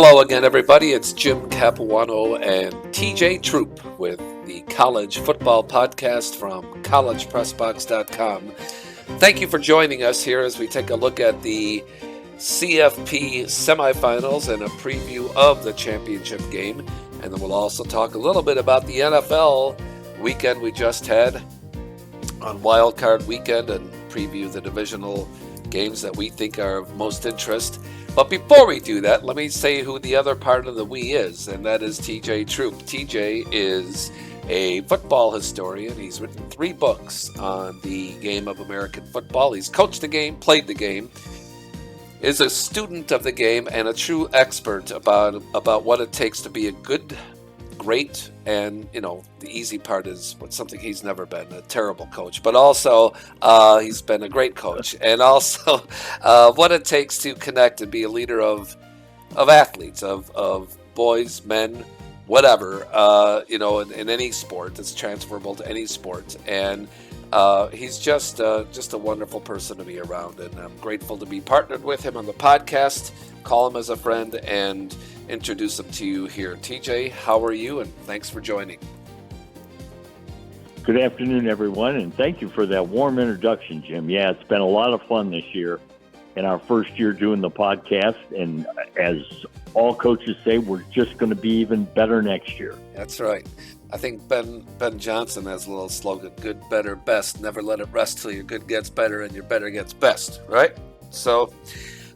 Hello again, everybody. It's Jim Capuano and TJ Troup with the College Football Podcast from collegepressbox.com. Thank you for joining us here as we take a look at the CFP semifinals and a preview of the championship game. And then we'll also talk a little bit about the NFL weekend we just had on Wild Card Weekend and preview the divisional games that we think are of most interest. But before we do that, let me say who the other part of the we is, and that is TJ Troup. TJ is a football historian. He's written 3 books on the game of American football. He's coached the game, played the game, is a student of the game, and a true expert about what it takes to be a good, great, and, the easy part is something he's never been, a terrible coach. But also, he's been a great coach. And also, what it takes to connect and be a leader of athletes, of boys, men, whatever, in any sport. It's transferable to any sport. And he's just a wonderful person to be around. And I'm grateful to be partnered with him on the podcast, call him as a friend, and introduce him to you here. TJ, how are you? And thanks for joining. Good afternoon, everyone, and thank you for that warm introduction, Jim. Yeah, it's been a lot of fun this year in our first year doing the podcast, and as all coaches say, we're just going to be even better next year. That's right. I think Ben Johnson has a little slogan, good, better, best. Never let it rest till your good gets better and your better gets best, right? So,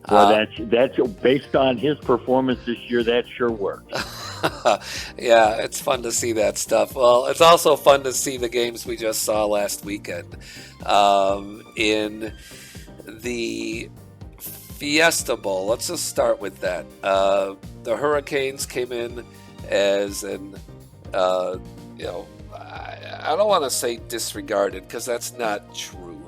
well, that's based on his performance this year. That sure works. Yeah, it's fun to see that stuff. Well, it's also fun to see the games we just saw last weekend. In the Fiesta Bowl, let's just start with that. The Hurricanes came in as an, I don't want to say disregarded because that's not true.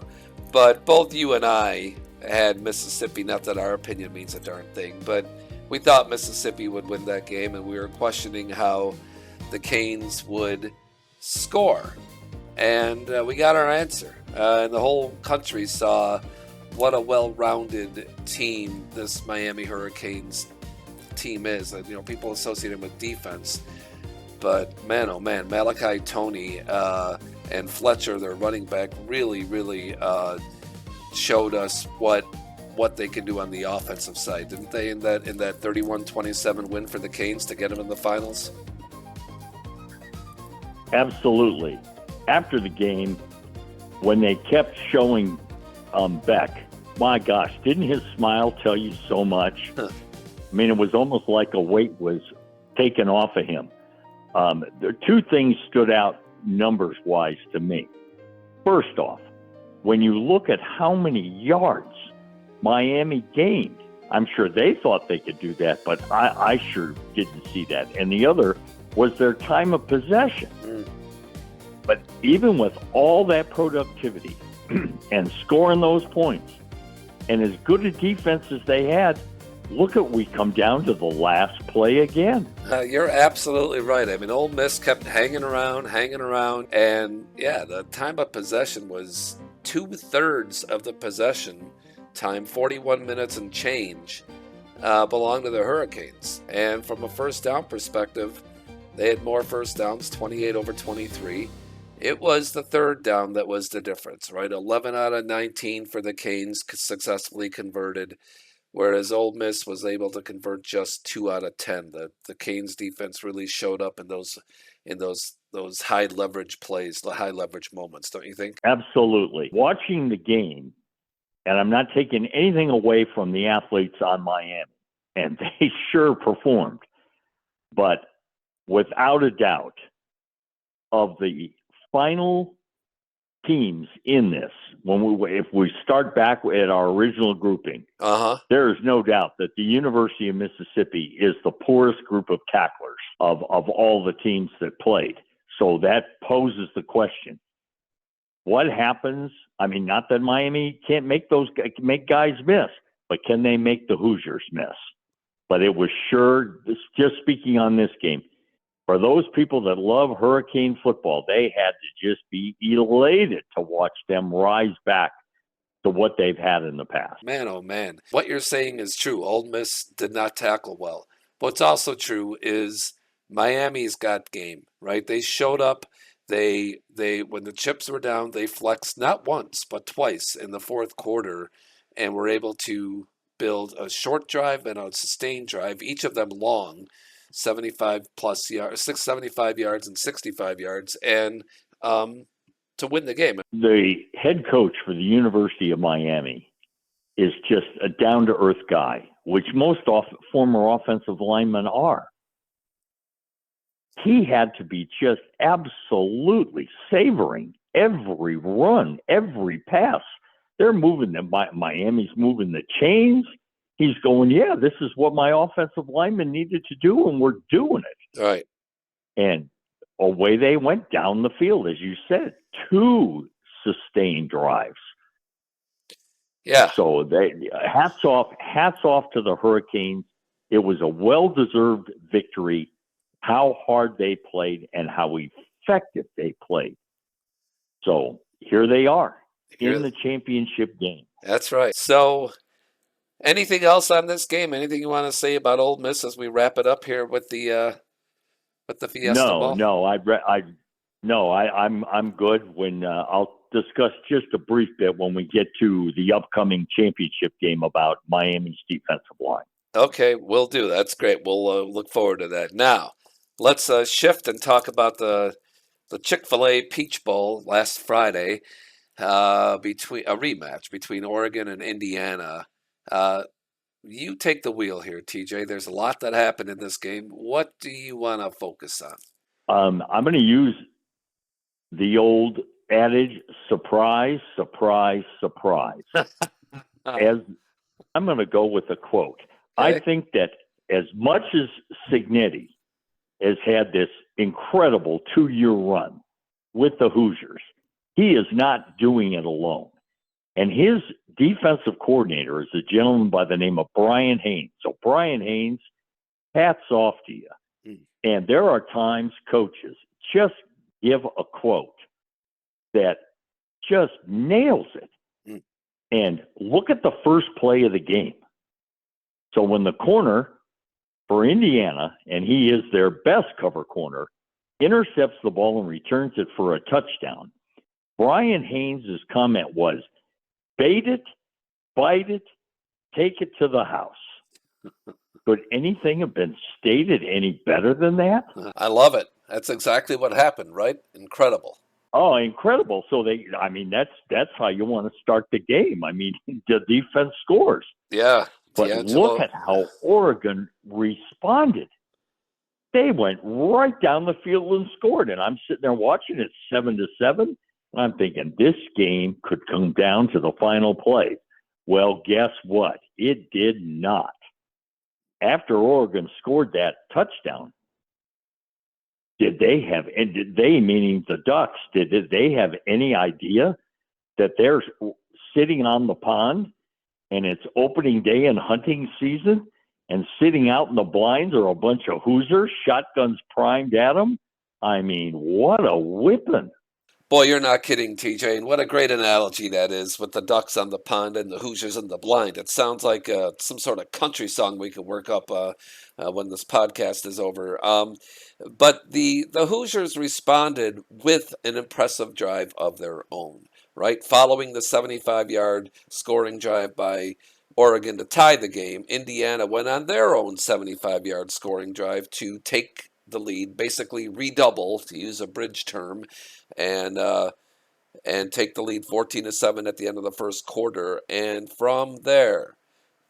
But both you and I had Mississippi, not that our opinion means a darn thing, but we thought Mississippi would win that game, and we were questioning how the Canes would score. And we got our answer. And the whole country saw what a well-rounded team this Miami Hurricanes team is. People associate him with defense. But man, oh man, Malachi Toney and Fletcher, their running back, really showed us what they can do on the offensive side, didn't they, in that 31-27 win for the Canes to get them in the finals? Absolutely. After the game, when they kept showing Beck, my gosh, didn't his smile tell you so much? I mean, it was almost like a weight was taken off of him. There are 2 things stood out numbers-wise to me. First off, when you look at how many yards Miami gained, I'm sure they thought they could do that, but I sure didn't see that. And the other was their time of possession. But even with all that productivity and scoring those points, and as good a defense as they had, look at, we come down to the last play again. You're absolutely right. I mean, Ole Miss kept hanging around, and yeah, the time of possession was 2/3 of the possession time, 41 minutes and change, belonged to the Hurricanes. And from a first down perspective, they had more first downs, 28 over 23. It was the third down that was the difference, right? 11 out of 19 for the Canes successfully converted, whereas Ole Miss was able to convert just 2 out of 10. The Canes defense really showed up in those high leverage plays, the high leverage moments, don't you think? Absolutely. Watching the game, and I'm not taking anything away from the athletes on Miami, and they sure performed, but without a doubt, of the final teams in this, if we start back at our original grouping, there is no doubt that the University of Mississippi is the poorest group of tacklers of all the teams that played. So that poses the question: what happens? I mean, not that Miami can't make guys miss, but can they make the Hoosiers miss? But it was sure, just speaking on this game, for those people that love Hurricane football, they had to just be elated to watch them rise back to what they've had in the past. Man, oh man. What you're saying is true. Ole Miss did not tackle well. What's also true is Miami's got game, right? They showed up. They when the chips were down, they flexed not once but twice in the fourth quarter, and were able to build a short drive and a sustained drive, each of them long, 75 plus yards, 675 yards and 65 yards, and to win the game. The head coach for the University of Miami is just a down-to-earth guy, which most former offensive linemen are. He had to be just absolutely savoring every run, every pass. They're moving them. Miami's moving the chains. He's going, yeah, this is what my offensive linemen needed to do, and we're doing it. Right. And away they went down the field, as you said, 2 sustained drives. Yeah. So hats off to the Hurricanes. It was a well-deserved victory. How hard they played and how effective they played. So here they are in the championship game. That's right. So anything else on this game? Anything you want to say about Ole Miss as we wrap it up here with the Fiesta Bowl? I'm good. When I'll discuss just a brief bit when we get to the upcoming championship game about Miami's defensive line. Okay, we'll do. That's great. We'll look forward to that. Now, let's shift and talk about the Chick-fil-A Peach Bowl last Friday, between a rematch between Oregon and Indiana. You take the wheel here, TJ. There's a lot that happened in this game. What do you want to focus on? I'm going to use the old adage, surprise, surprise, surprise. As I'm going to go with a quote. Okay. I think that as much as Cignetti has had this incredible 2-year run with the Hoosiers, he is not doing it alone. And his defensive coordinator is a gentleman by the name of Brian Haynes. So, Brian Haynes, hats off to you. And there are times coaches just give a quote that just nails it. And look at the first play of the game. So when the corner for Indiana, and he is their best cover corner, intercepts the ball and returns it for a touchdown, Brian Haynes' comment was, bait it, bite it, take it to the house. Could anything have been stated any better than that? I love it. That's exactly what happened, right? Incredible. Oh, incredible. So that's how you want to start the game. I mean, the defense scores. Yeah. But look at how Oregon responded. They went right down the field and scored. And I'm sitting there watching it 7-7. I'm thinking this game could come down to the final play. Well, guess what? It did not. After Oregon scored that touchdown, meaning the Ducks, did they have any idea that they're sitting on the pond and it's opening day in hunting season, and sitting out in the blinds are a bunch of Hoosiers, shotguns primed at them? I mean, what a whipping. Boy, you're not kidding, TJ. And what a great analogy that is with the Ducks on the pond and the Hoosiers in the blind. It sounds like some sort of country song we could work up when this podcast is over. But the Hoosiers responded with an impressive drive of their own, right? Following the 75-yard scoring drive by Oregon to tie the game, Indiana went on their own 75-yard scoring drive to take the lead, basically redouble, to use a bridge term, and take the lead 14-7 at the end of the first quarter. And from there,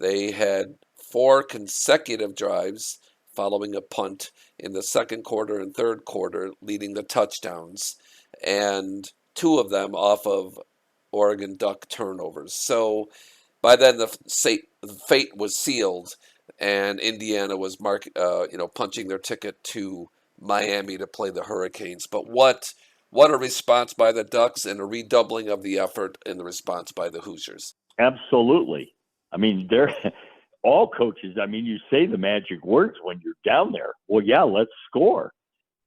they had 4 consecutive drives following a punt in the second quarter and third quarter, leading to touchdowns, and 2 of them off of Oregon Duck turnovers. So by then, the fate was sealed, and Indiana was punching their ticket to Miami to play the Hurricanes. But what a response by the Ducks, and a redoubling of the effort in the response by the Hoosiers. Absolutely. I mean, they're all coaches. I mean, you say the magic words when you're down there. Well, yeah, let's score.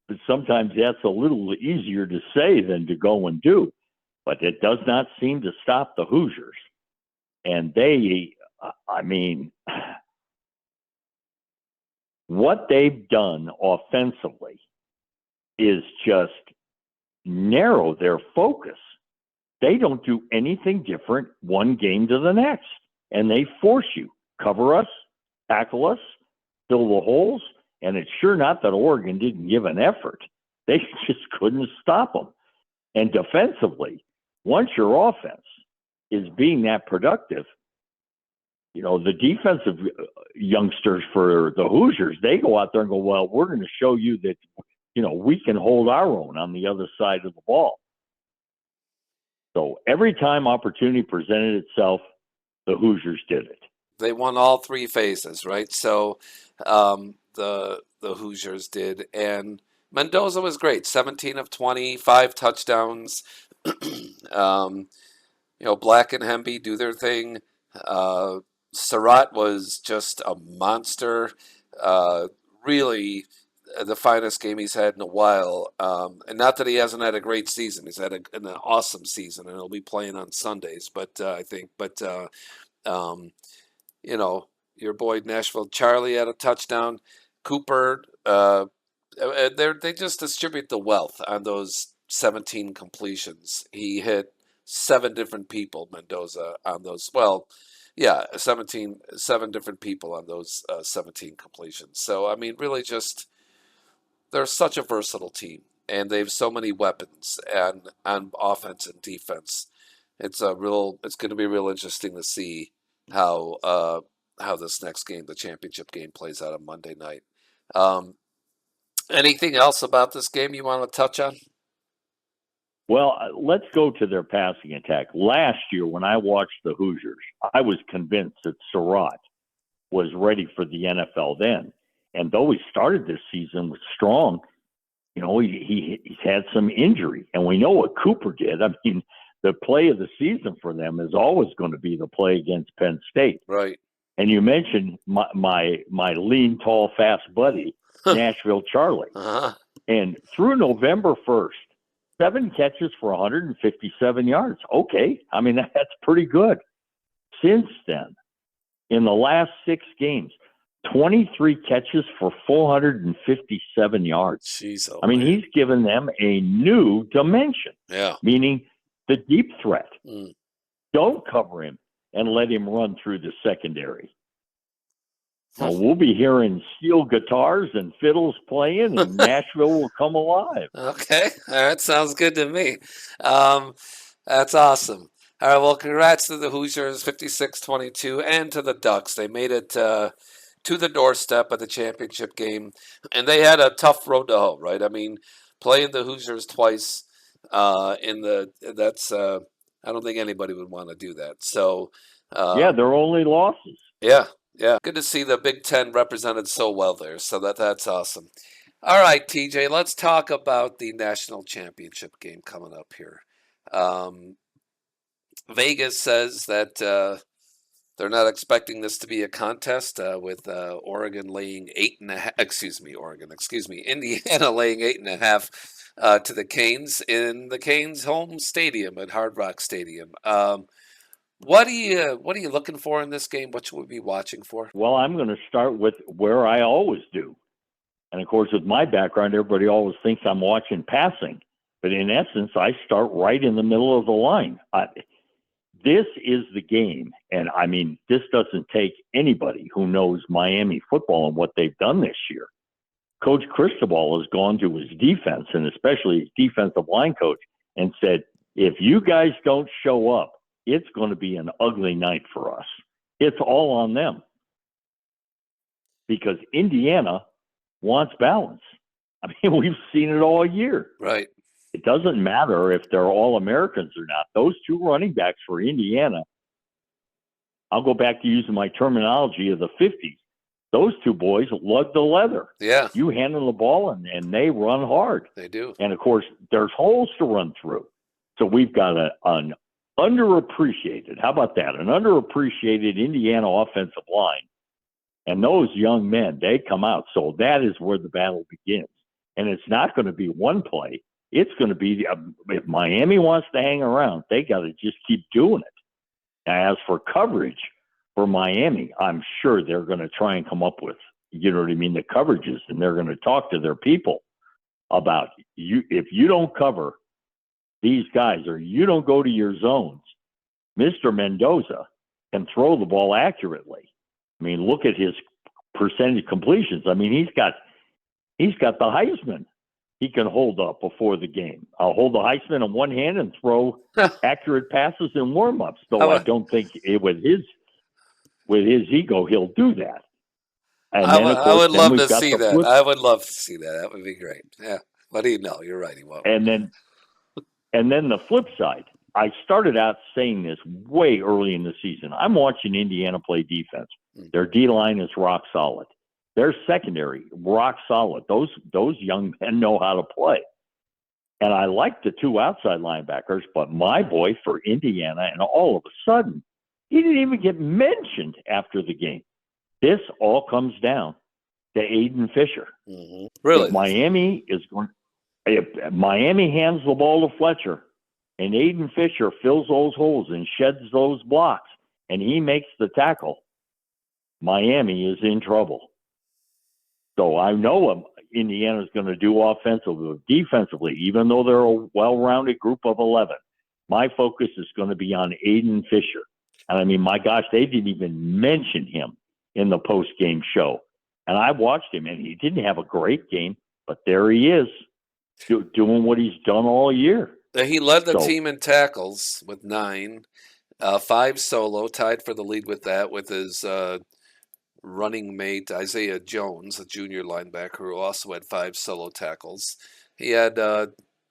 But sometimes that's a little easier to say than to go and do. But it does not seem to stop the Hoosiers. And they, I mean, what they've done offensively is just narrow their focus. They don't do anything different one game to the next. And they force you, cover us, tackle us, fill the holes. And it's sure not that Oregon didn't give an effort. They just couldn't stop them. And defensively, once your offense is being that productive, the defensive youngsters for the Hoosiers, they go out there and go, well, we're going to show you that, we can hold our own on the other side of the ball. So every time opportunity presented itself, the Hoosiers did it. They won all three phases, right? So the Hoosiers did. And Mendoza was great. 17 of 20, 5 touchdowns. Black and Hemby do their thing. Surratt was just a monster. Really the finest game he's had in a while. And not that he hasn't had a great season. He's had an awesome season, and he'll be playing on Sundays. But I think, your boy Nashville Charlie had a touchdown. Cooper, they just distribute the wealth on those 17 completions. He hit 7 different people, Mendoza, on those. Well, yeah, 7 different people on those 17 completions. So, really just, they're such a versatile team, and they have so many weapons and on offense and defense. It's going to be real interesting to see how this next game, the championship game, plays out on Monday night. Anything else about this game you want to touch on? Well, let's go to their passing attack. Last year, when I watched the Hoosiers, I was convinced that Surratt was ready for the NFL then. And though he started this season with strong, he's had some injury. And we know what Cooper did. The play of the season for them is always going to be the play against Penn State. Right. And you mentioned my lean, tall, fast buddy, Nashville Charlie. Uh-huh. And through November 1st, 7 catches for 157 yards. Okay. That's pretty good. Since then, in the last 6 games, 23 catches for 457 yards. Jeez, he's given them a new dimension. Yeah. Meaning the deep threat. Mm. Don't cover him and let him run through the secondary. We'll be hearing steel guitars and fiddles playing, and Nashville will come alive. Okay. All right. Sounds good to me. That's awesome. All right. Well, congrats to the Hoosiers, 56-22, and to the Ducks. They made it to the doorstep of the championship game, and they had a tough road to hoe, right? Playing the Hoosiers twice I don't think anybody would want to do that. So their only losses. Yeah. Good to see the Big Ten represented so well there. So that's awesome. All right, TJ, let's talk about the national championship game coming up here. Vegas says that they're not expecting this to be a contest with Oregon laying 8.5. Indiana laying 8.5 to the Canes in the Canes' home stadium at Hard Rock Stadium. What are you looking for in this game? What should we be watching for? Well, I'm going to start with where I always do. And, of course, with my background, everybody always thinks I'm watching passing. But in essence, I start right in the middle of the line. This is the game. And, this doesn't take anybody who knows Miami football and what they've done this year. Coach Cristobal has gone to his defense, and especially his defensive line coach, and said, if you guys don't show up, it's going to be an ugly night for us. It's all on them. Because Indiana wants balance. We've seen it all year. Right. It doesn't matter if they're all Americans or not. Those 2 running backs for Indiana, I'll go back to using my terminology of the 50s. Those 2 boys lug the leather. Yeah. You hand them the ball, and they run hard. They do. And, of course, there's holes to run through. So we've got an underappreciated, how about that? An underappreciated Indiana offensive line. And those young men, they come out. So that is where the battle begins. And it's not going to be one play. It's going to be, if Miami wants to hang around, they got to just keep doing it. Now, as for coverage for Miami, I'm sure they're going to try and come up with you know what I mean, the coverages, and they're going to talk to their people about you. If you don't cover these guys or you don't go to your zones, Mr. Mendoza can throw the ball accurately. I mean, look at his percentage completions. I mean, he's got the Heisman he can hold up before the game. I'll hold the Heisman in one hand and throw accurate passes in warm-ups, though I don't think with his ego he'll do that. And then, of I course, would then love we've to got see the that. flip. I would love to see that. That would be great. Yeah. What do you know? You're right. He won't. And then the flip side, I started out saying this way early in the season. I'm watching Indiana play defense. Their D-line is rock solid. Their secondary, rock solid. Those young men know how to play. And I like the two outside linebackers, but my boy for Indiana, and all of a sudden, he didn't even get mentioned after the game. This all comes down to Aiden Fisher. Mm-hmm. Really? If Miami hands the ball to Fletcher and Aiden Fisher fills those holes and sheds those blocks and he makes the tackle, Miami is in trouble. So I know Indiana's going to do offensively, defensively, even though they're a well-rounded group of 11. My focus is going to be on Aiden Fisher. And I mean, my gosh, they didn't even mention him in the post-game show. And I watched him, and he didn't have a great game, but there he is, doing what he's done all year. He led the team in tackles with 9, 5 solo, tied for the lead with that, with his running mate Isaiah Jones, a junior linebacker, who also had 5 solo tackles. He had,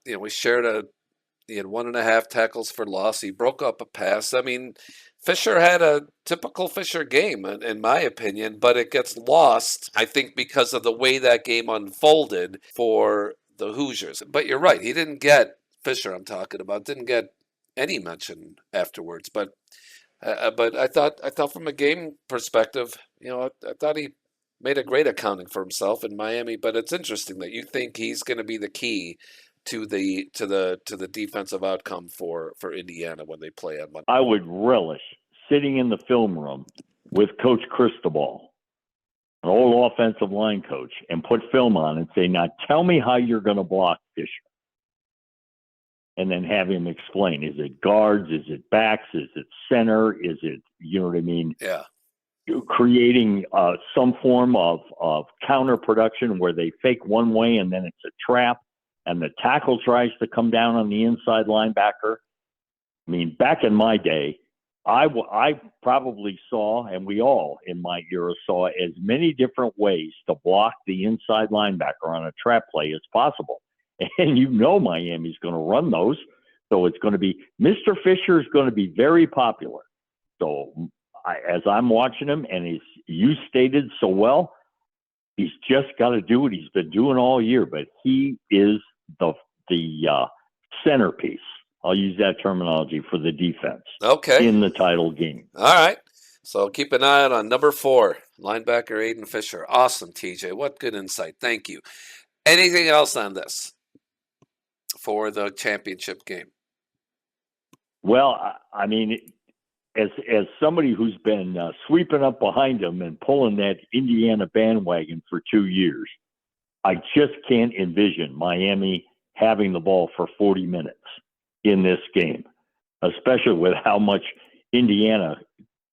he had 1.5 tackles for loss. He broke up a pass. I mean, Fisher had a typical Fisher game, in my opinion, but it gets lost, I think, because of the way that game unfolded for the Hoosiers. But you're right. He didn't get, Fisher I'm talking about, didn't get any mention afterwards. But I thought from a game perspective, I thought he made a great accounting for himself in Miami. But it's interesting that you think he's going to be the key to the defensive outcome for Indiana when they play on Monday. I would relish sitting in the film room with Coach Cristobal, an old offensive line coach, and put film on and say, now tell me how you're going to block Fisher. And then have him explain, is it guards? Is it backs? Is it center? Is it, you know what I mean? Yeah. Creating some form of counter production where they fake one way and then it's a trap and the tackle tries to come down on the inside linebacker. I mean, back in my day, I probably saw, and we all in my era saw, as many different ways to block the inside linebacker on a trap play as possible. And Miami's going to run those. So it's going to be, Mr. Fisher is going to be very popular. So as I'm watching him, and you stated so well, he's just got to do what he's been doing all year. But he is the centerpiece. I'll use that terminology for the defense. Okay. In the title game. All right. So keep an eye out on number 4, linebacker Aiden Fisher. Awesome, TJ. What good insight. Thank you. Anything else on this for the championship game? Well, I mean, as somebody who's been sweeping up behind him and pulling that Indiana bandwagon for 2 years, I just can't envision Miami having the ball for 40 minutes in this game, especially with how much Indiana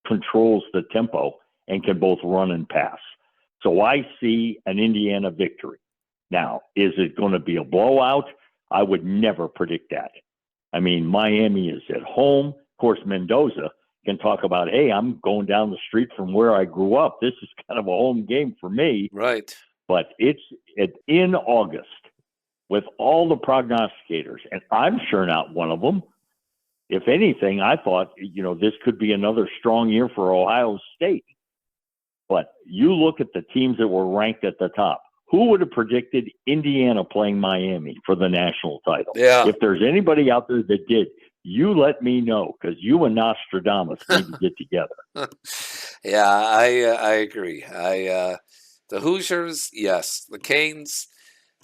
controls the tempo and can both run and pass. So I see an Indiana victory. Now, is it going to be a blowout? I would never predict that. I mean, Miami is at home. Of course, Mendoza can talk about, hey, I'm going down the street from where I grew up. This is kind of a home game for me. Right. But it's in August with all the prognosticators, and I'm sure not one of them. If anything, I thought, this could be another strong year for Ohio State. But you look at the teams that were ranked at the top. Who would have predicted Indiana playing Miami for the national title? Yeah. If there's anybody out there that did, you let me know, because you and Nostradamus need to get together. Yeah, I agree. The Hoosiers, yes. The Canes,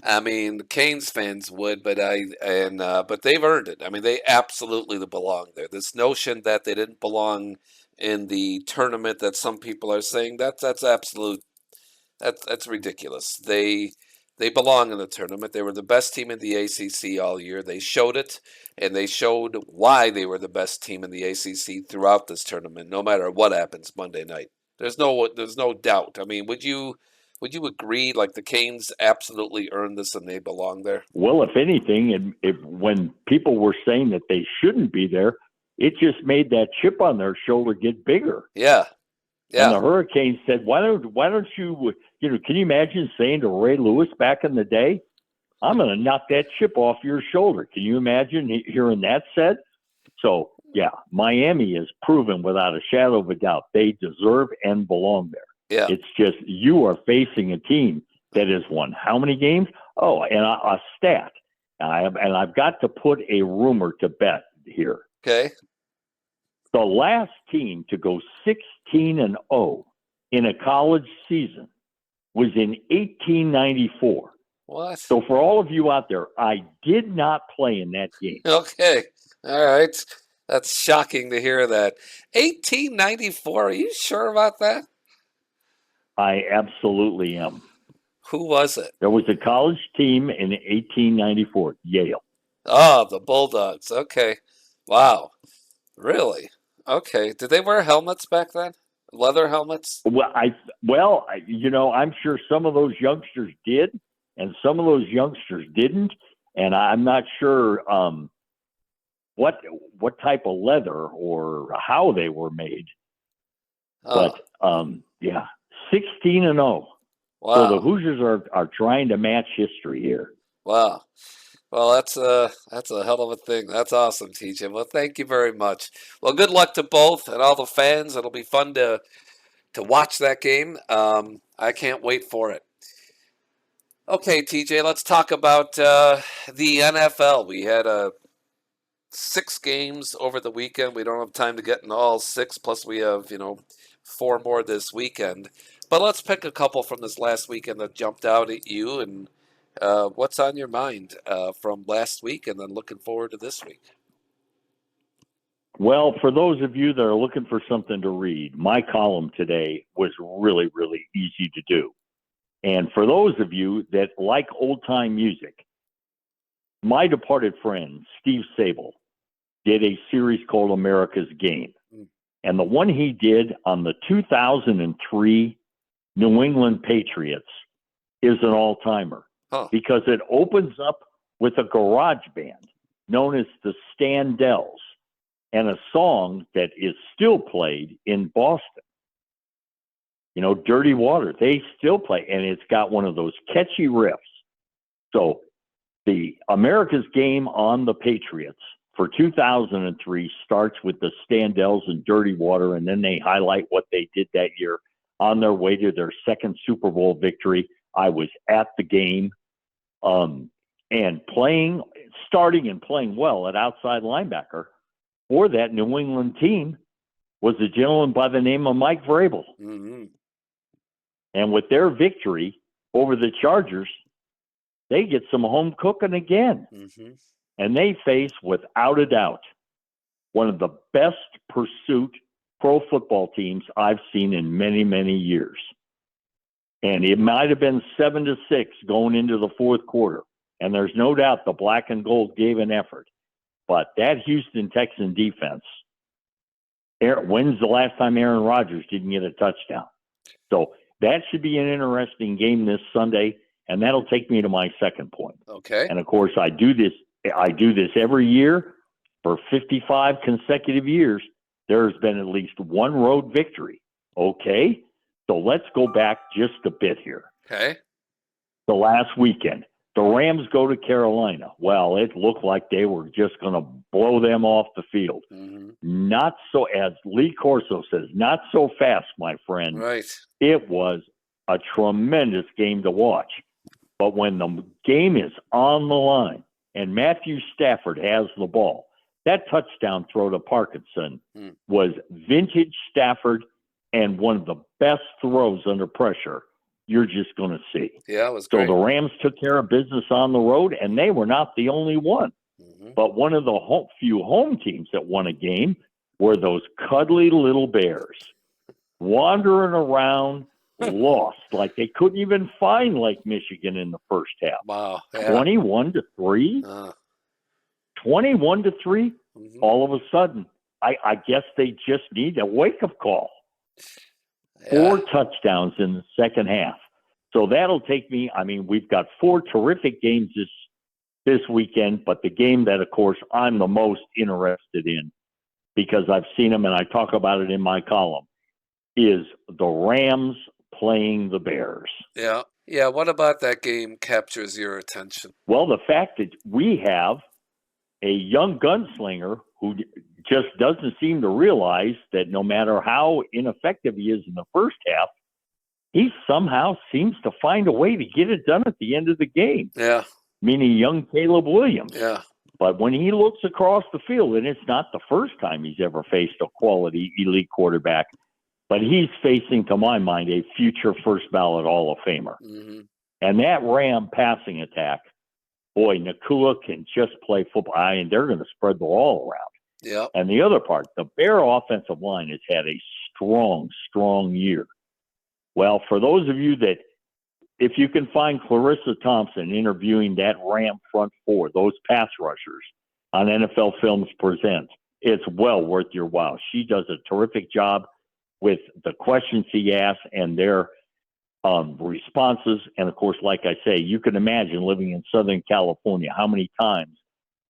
I mean, the Canes fans would, but but they've earned it. I mean, they absolutely belong there. This notion that they didn't belong in the tournament that some people are saying, that's absolute That's ridiculous. They belong in the tournament. They were the best team in the ACC all year. They showed it, and they showed why they were the best team in the ACC throughout this tournament, no matter what happens Monday night. There's no doubt. I mean, would you agree like the Canes absolutely earned this and they belong there? Well, if anything, when people were saying that they shouldn't be there, it just made that chip on their shoulder get bigger. Yeah. And Yeah. the Hurricanes said, why don't you, can you imagine saying to Ray Lewis back in the day, I'm going to knock that chip off your shoulder. Can you imagine hearing that said? So, yeah, Miami is proven without a shadow of a doubt they deserve and belong there. Yeah. It's just you are facing a team that has won how many games? Oh, and a stat. I've got to put a rumor to bet here. Okay. The last team to go 16-0 in a college season was in 1894. What? So for all of you out there, I did not play in that game. Okay. All right. That's shocking to hear that. 1894. Are you sure about that? I absolutely am. Who was it? There was a college team in 1894, Yale. Oh, the Bulldogs. Okay. Wow. Really? Okay. Did they wear helmets back then? Leather helmets? I'm sure some of those youngsters did, and some of those youngsters didn't, and I'm not sure what type of leather or how they were made. Oh. But 16-0. Wow. So the Hoosiers are trying to match history here. Wow. Well, that's a hell of a thing. That's awesome, TJ. Well, thank you very much. Well, good luck to both and all the fans. It'll be fun to watch that game. I can't wait for it. Okay, TJ, let's talk about the NFL. We had 6 games over the weekend. We don't have time to get in all 6, plus we have, 4 more this weekend. But let's pick a couple from this last weekend that jumped out at you, and what's on your mind from last week and then looking forward to this week? Well, for those of you that are looking for something to read, my column today was really, really easy to do. And for those of you that like old-time music, my departed friend, Steve Sable, did a series called America's Game. And the one he did on the 2003 New England Patriots is an all-timer because it opens up with a garage band known as the Standells and a song that is still played in Boston. Dirty Water, they still play, and it's got one of those catchy riffs. So the America's Game on the Patriots for 2003 starts with the Standells and Dirty Water, and then they highlight what they did that year on their way to their second Super Bowl victory. I was at the game and starting and playing well at outside linebacker for that New England team was a gentleman by the name of Mike Vrabel. Mm-hmm. And with their victory over the Chargers, they get some home cooking again. Mm-hmm. And they face, without a doubt, one of the best pursuit pro football teams I've seen in many, many years. And it might have been 7-6 going into the fourth quarter. And there's no doubt the black and gold gave an effort. But that Houston Texan defense, when's the last time Aaron Rodgers didn't get a touchdown? So that should be an interesting game this Sunday, and that'll take me to my second point. Okay. And of course, I do this every year for 55 consecutive years. There's been at least one road victory. Okay, so let's go back just a bit here. Okay. The last weekend, the Rams go to Carolina. Well, it looked like they were just going to blow them off the field. Mm-hmm. Not so, as Lee Corso says, not so fast, my friend. Right. It was a tremendous game to watch. But when the game is on the line and Matthew Stafford has the ball, that touchdown throw to Parkinson was vintage Stafford and one of the best throws under pressure you're just going to see. Yeah, it was great. So the Rams took care of business on the road, and they were not the only one. Mm-hmm. But one of the few home teams that won a game were those cuddly little bears wandering around lost. Like they couldn't even find Lake Michigan in the first half. Wow. Yeah. 21-3? 21-3? Mhm. All of a sudden, I guess they just need a wake-up call. Yeah. 4 touchdowns in the second half. So that'll take me. I mean, we've got 4 terrific games this weekend, but the game that, of course, I'm the most interested in because I've seen them and I talk about it in my column is the Rams playing the Bears. Yeah. Yeah. What about that game captures your attention? Well, the fact that we have a young gunslinger who just doesn't seem to realize that no matter how ineffective he is in the first half, he somehow seems to find a way to get it done at the end of the game. Yeah. Meaning young Caleb Williams. Yeah. But when he looks across the field, and it's not the first time he's ever faced a quality elite quarterback, but he's facing, to my mind, a future first ballot Hall of Famer. Mm-hmm. And that Ram passing attack, boy, Nakua can just play football, and they're going to spread the ball around. Yeah. And the other part, the Bear offensive line has had a strong, strong year. Well, for those of you that, if you can find Clarissa Thompson interviewing that Ram front four, those pass rushers on NFL Films Presents, it's well worth your while. She does a terrific job with the questions he asks and their responses. And of course, like I say, you can imagine living in Southern California, how many times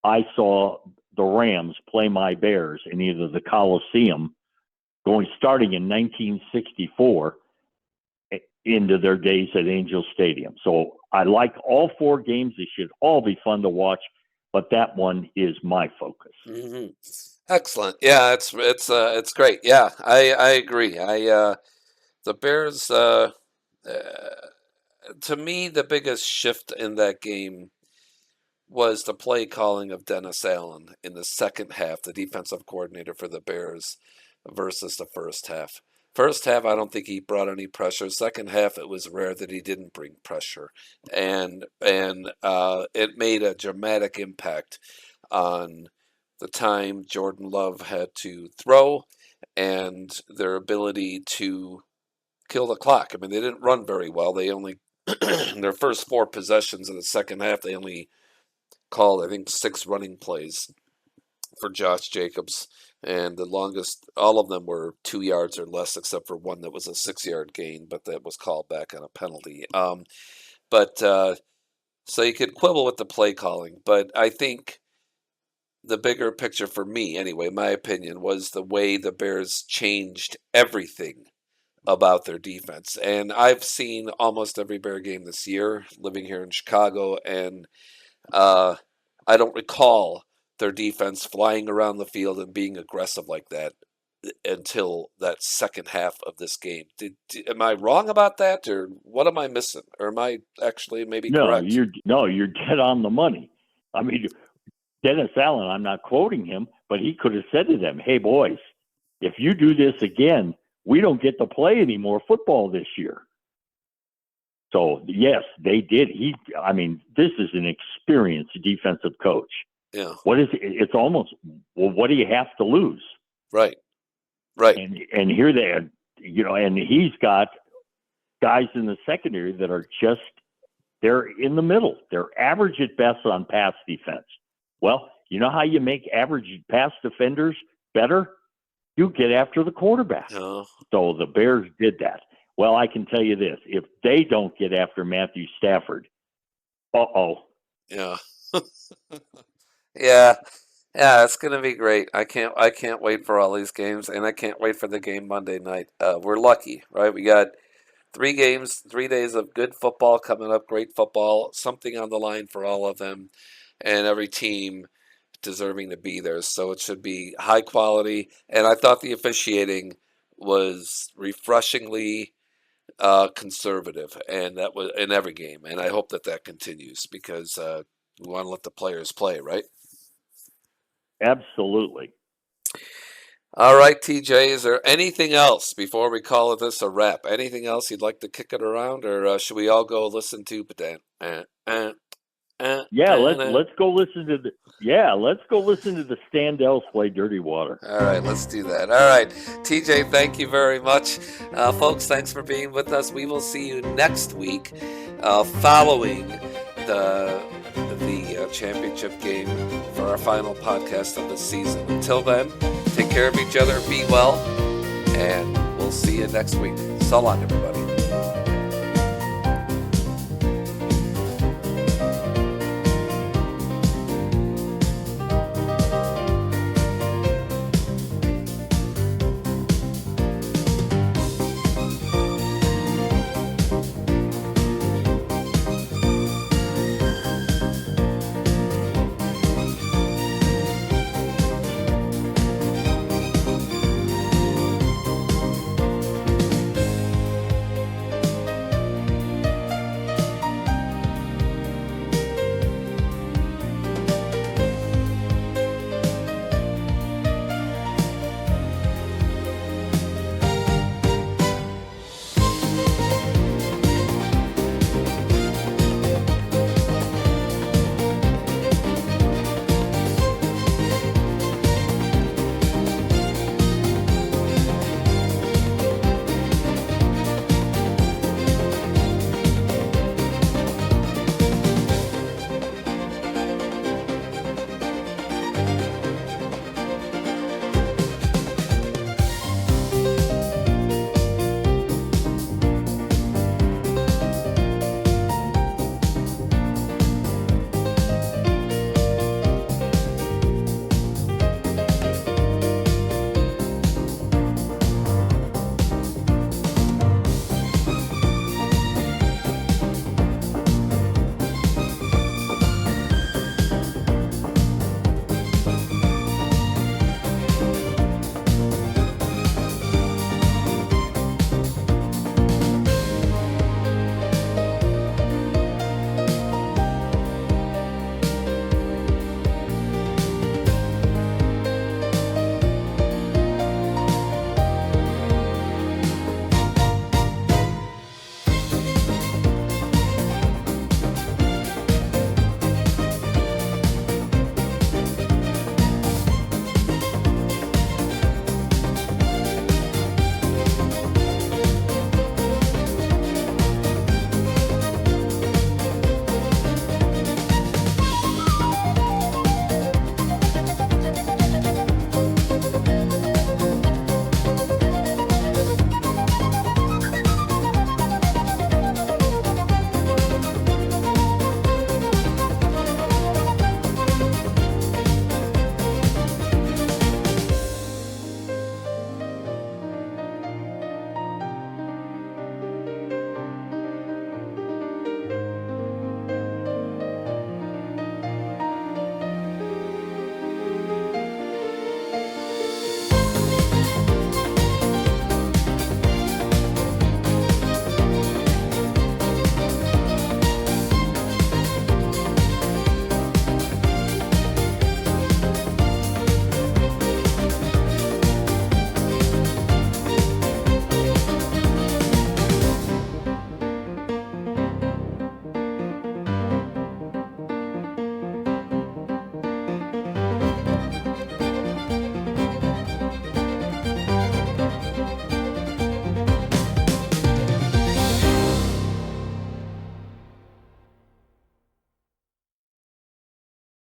I saw the Rams play my Bears in either the Coliseum, starting in 1964, into their days at Angel Stadium. So I like all 4 games. They should all be fun to watch, but that one is my focus. Mm-hmm. Excellent. Yeah, it's great. Yeah, I agree. The Bears, to me, the biggest shift in that game was the play calling of Dennis Allen in the second half, the defensive coordinator for the Bears, versus the first half. First half, I don't think he brought any pressure. Second half, it was rare that he didn't bring pressure, and it made a dramatic impact on the time Jordan Love had to throw and their ability to kill the clock. I mean, they didn't run very well. They only their first 4 possessions in the second half, they only called, I think, 6 running plays for Josh Jacobs, and the longest, all of them were 2 yards or less, except for one that was a 6-yard gain, but that was called back on a penalty. So you could quibble with the play calling, but I think the bigger picture for me, anyway, my opinion, was the way the Bears changed everything about their defense. And I've seen almost every Bear game this year, living here in Chicago, and I don't recall their defense flying around the field and being aggressive like that until that second half of this game. Am I wrong about that, or what am I missing? Or am I actually maybe correct? You're dead on the money. I mean, Dennis Allen, I'm not quoting him, but he could have said to them, "Hey boys, if you do this again, we don't get to play any more football this year." So yes, they did. This is an experienced defensive coach. Yeah. What is it? It's almost, well, what do you have to lose? Right. And here they are, and he's got guys in the secondary that are just, they're in the middle. They're average at best on pass defense. Well, you know how you make average pass defenders better? You get after the quarterback. Oh. So the Bears did that. Well, I can tell you this: if they don't get after Matthew Stafford, Yeah. Yeah. Yeah, it's gonna be great. I can't wait for all these games, and I can't wait for the game Monday night. We're lucky, right? We got 3 games, 3 days of good football coming up, great football, something on the line for all of them, and every team deserving to be there. So it should be high quality. And I thought the officiating was refreshingly conservative, and that was in every game. And I hope that continues because we want to let the players play, right? absolutely. All right, TJ, is there anything else before we call this a wrap? Anything else you'd like to kick it around, or should we all go listen to Yeah, let's go listen to the Standells play Dirty Water. All right, let's do that. All right, TJ, thank you very much. Folks, thanks for being with us. We will see you next week following the championship game for our final podcast of the season. Until then, take care of each other, be well, and we'll see you next week. So long, everybody.